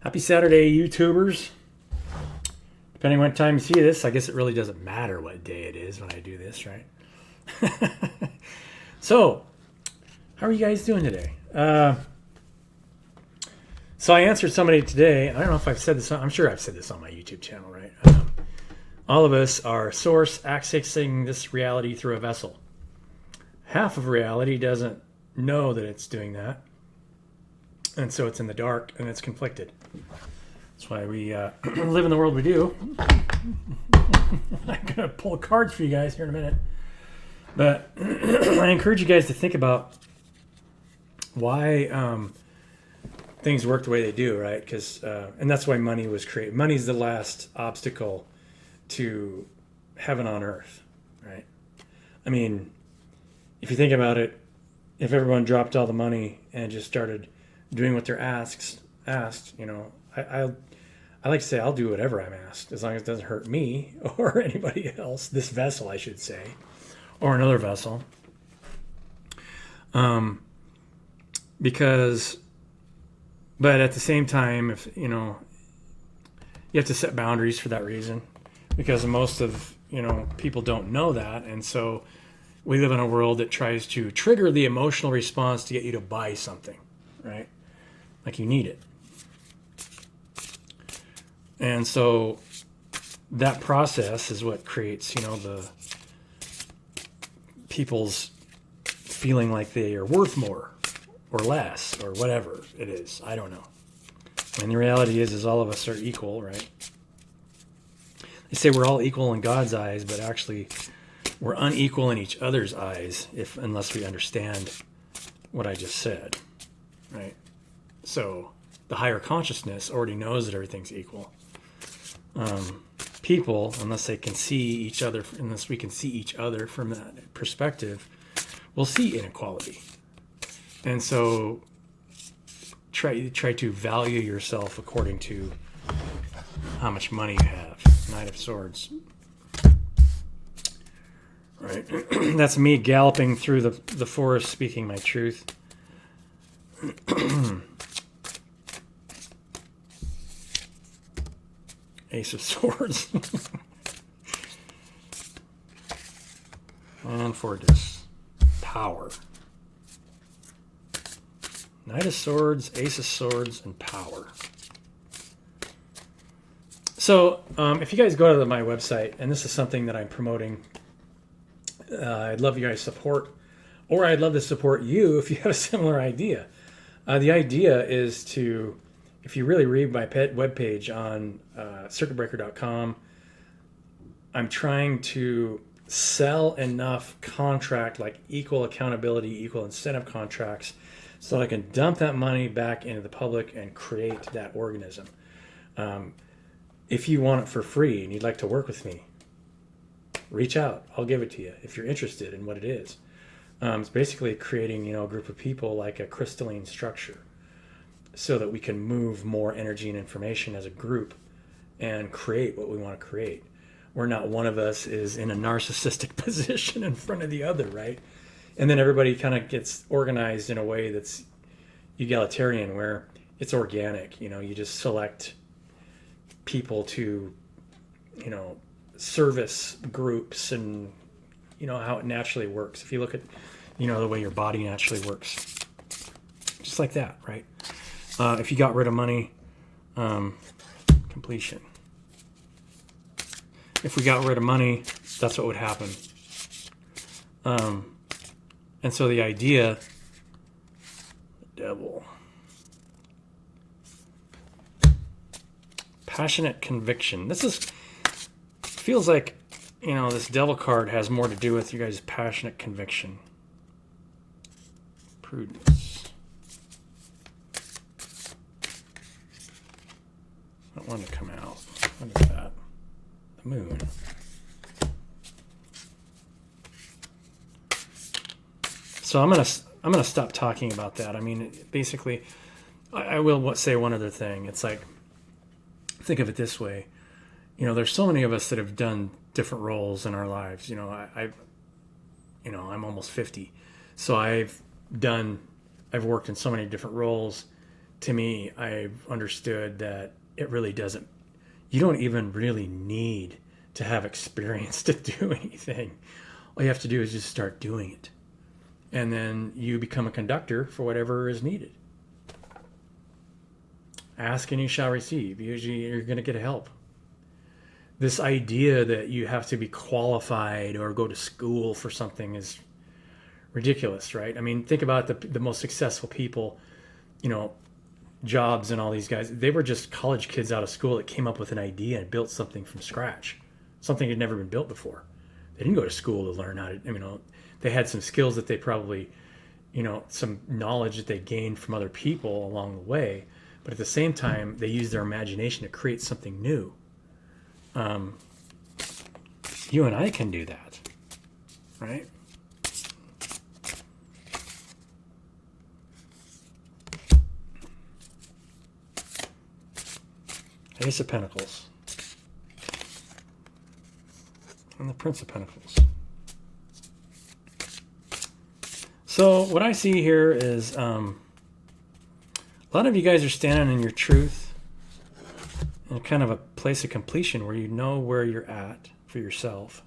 Happy Saturday, YouTubers. Depending on what time you see this, I guess it really doesn't matter what day it is when I do this, right? So, how are you guys doing today? So I answered somebody today. I don't know if I've said this. I'm sure I've said this on my YouTube channel, right? All of us are source accessing this reality through a vessel. Half of reality doesn't know that it's doing that. And so it's in the dark and it's conflicted. That's why we live in the world we do. I'm going to pull cards for you guys here in a minute. But I encourage you guys to think about why things work the way they do, right? Because and that's why money was created. Money is the last obstacle to heaven on earth, right? I mean, if you think about it, if everyone dropped all the money and just started doing what they're asked, you know, I like to say I'll do whatever I'm asked as long as it doesn't hurt me or anybody else. This vessel, I should say, or another vessel. Because, but at the same time, if you know, you have to set boundaries for that reason, because most of people don't know that, and so we live in a world that tries to trigger the emotional response to get you to buy something, right? Like you need it. And so that process is what creates, the people's feeling like they are worth more or less or whatever it is. I don't know. And the reality is all of us are equal, right? They say we're all equal in God's eyes, but actually we're unequal in each other's eyes unless we understand what I just said, right? So the higher consciousness already knows that everything's equal. People, unless we can see each other from that perspective, will see inequality. And so try to value yourself according to how much money you have. Knight of Swords. Right. That's me galloping through the forest speaking my truth. Ace of Swords. And for this power. Knight of Swords, Ace of Swords, and power. So, if you guys go to my website, and this is something that I'm promoting, I'd love you guys' support, or I'd love to support you if you have a similar idea. The idea is to, if you really read my webpage on circuitbreaker.com, I'm trying to sell enough contract, like equal accountability, equal incentive contracts, so that I can dump that money back into the public and create that organism. If you want it for free and you'd like to work with me, reach out. I'll give it to you if you're interested in what it is. It's basically creating, a group of people like a crystalline structure so that we can move more energy and information as a group and create what we want to create. Where not one of us is in a narcissistic position in front of the other, right? And then everybody kind of gets organized in a way that's egalitarian, where it's organic. You just select people to, service groups, and how it naturally works. If you look at, the way your body naturally works, just like that, right? If you got rid of money, completion. If we got rid of money, that's what would happen. And so the idea, the devil, passionate conviction. This feels like, this devil card has more to do with you guys' passionate conviction. Prudence. I don't want to come out. What is that? The moon. So I'm gonna stop talking about that. I mean, basically, I will say one other thing. It's like, think of it this way. There's so many of us that have done different roles in our lives. I'm almost 50, so I've worked in so many different roles to me, I've understood that it really doesn't, you don't even really need to have experience to do anything. All you have to do is just start doing it. And then you become a conductor for whatever is needed. Ask and you shall receive. Usually you're going to get help. This idea that you have to be qualified or go to school for something is ridiculous, right? I mean, think about the most successful people, Jobs and all these guys. They were just college kids out of school that came up with an idea and built something from scratch, something that had never been built before. They didn't go to school to learn how to, they had some skills that they probably, some knowledge that they gained from other people along the way. But at the same time, they used their imagination to create something new. You and I can do that, right? Ace of Pentacles. And the Prince of Pentacles. So what I see here is a lot of you guys are standing in your truth in kind of a place of completion where you know where you're at for yourself.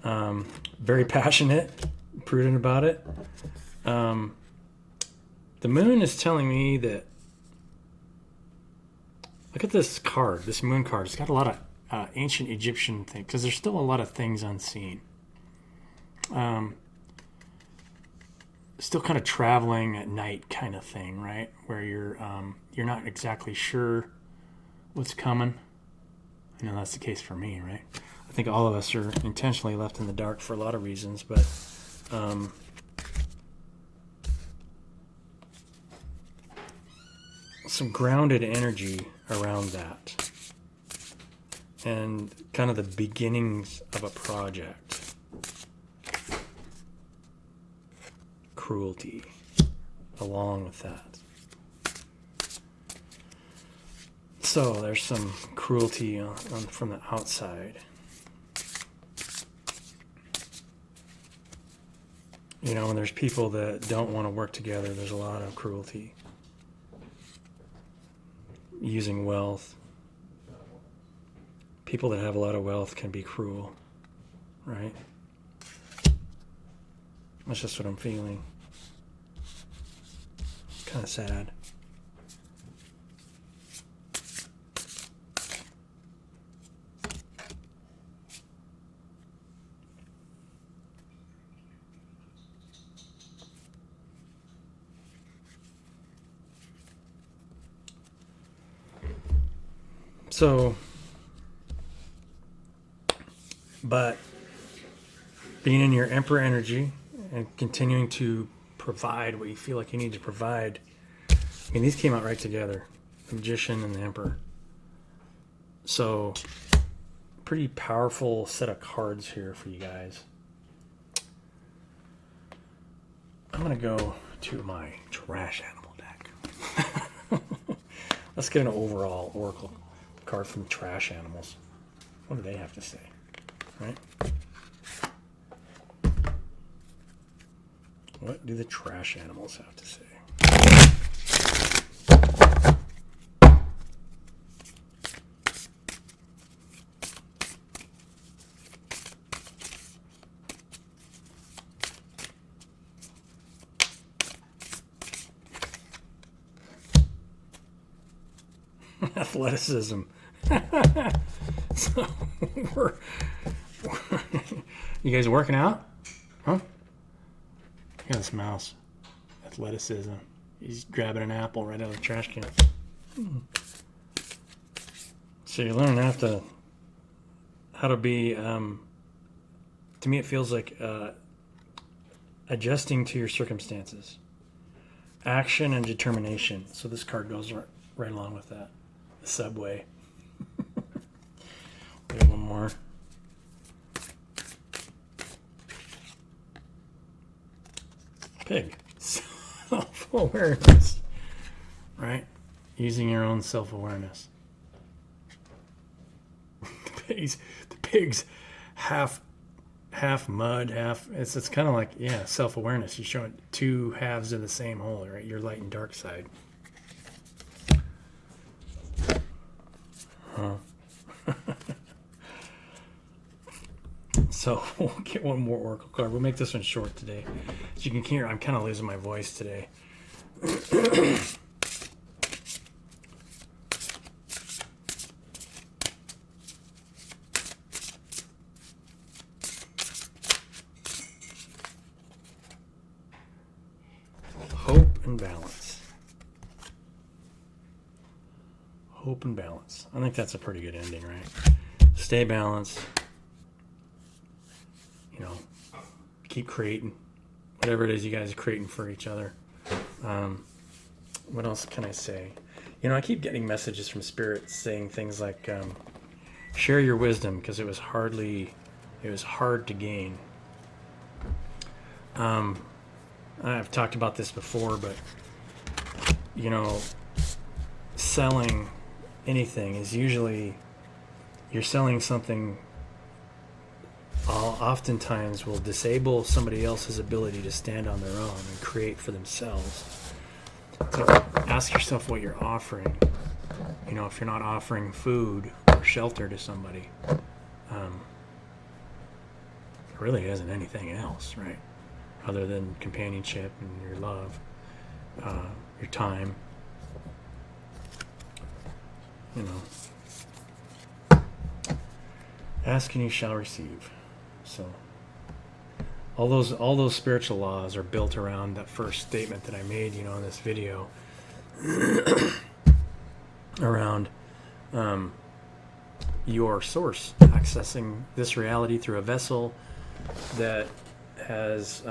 Very passionate, prudent about it. The moon is telling me that, look at this card, this moon card. It's got a lot of ancient Egyptian things, because there's still a lot of things unseen. Still kind of traveling at night kind of thing, right? Where you're not exactly sure what's coming. I know that's the case for me, right? I think all of us are intentionally left in the dark for a lot of reasons, but some grounded energy around that, and kind of the beginnings of a project. Cruelty along with that. So there's some cruelty from the outside. When there's people that don't want to work together, there's a lot of cruelty. Using wealth. People that have a lot of wealth can be cruel, right? That's just what I'm feeling. Kind of sad. So, but being in your Emperor energy and continuing to provide what you feel like you need to provide. I mean, these came out right together. The Magician and the Emperor. So, pretty powerful set of cards here for you guys. I'm going to go to my trash animal deck. Let's get an overall oracle card from trash animals. What do they have to say? Right? What do the trash animals have to say? Athleticism. So we're you guys working out? Huh? Look at this mouse. Athleticism. He's grabbing an apple right out of the trash can. So you learn how to be, to me it feels like adjusting to your circumstances. Action and determination. So this card goes right along with that. The subway. We have one more. Pig. Self-awareness. Right? Using your own self-awareness. The pig's half mud, half it's kind of like self-awareness. You're showing two halves of the same whole, right? Your light and dark side. So we'll get one more oracle card. We'll make this one short today. As you can hear, I'm kind of losing my voice today. Hope and balance. Hope and balance. I think that's a pretty good ending, right? Stay balanced. You know, keep creating whatever it is you guys are creating for each other. What else can I say? You know, I keep getting messages from Spirit saying things like, share your wisdom, because it was hard to gain. I've talked about this before, but, you know, selling anything is usually, you're selling something oftentimes will disable somebody else's ability to stand on their own and create for themselves. So ask yourself what you're offering. You know, if you're not offering food or shelter to somebody, there really isn't anything else, right? Other than companionship and your love, your time. You know, ask and you shall receive. So all those spiritual laws are built around that first statement that I made, you know, in this video, around your source accessing this reality through a vessel that has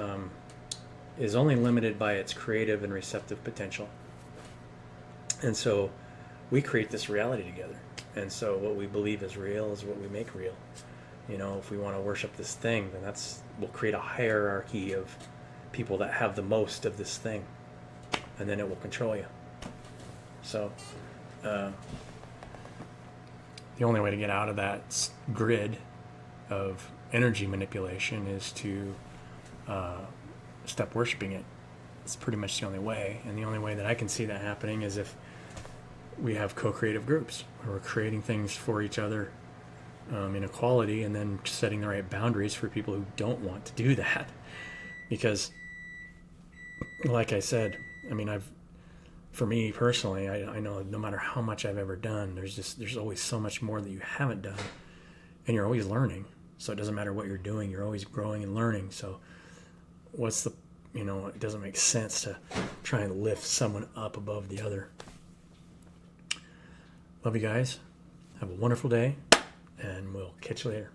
is only limited by its creative and receptive potential. And so we create this reality together. And so what we believe is real is what we make real. You know, if we want to worship this thing, then we'll create a hierarchy of people that have the most of this thing, and then it will control you. So the only way to get out of that grid of energy manipulation is to stop worshiping it. It's pretty much the only way, and the only way that I can see that happening is if we have co-creative groups where we're creating things for each other in equality, and then setting the right boundaries for people who don't want to do that. Because, like I said, I mean, for me personally, I know no matter how much I've ever done, there's always so much more that you haven't done, and you're always learning. So it doesn't matter what you're doing, you're always growing and learning. So it doesn't make sense to try and lift someone up above the other. Love you guys. Have a wonderful day, and we'll catch you later.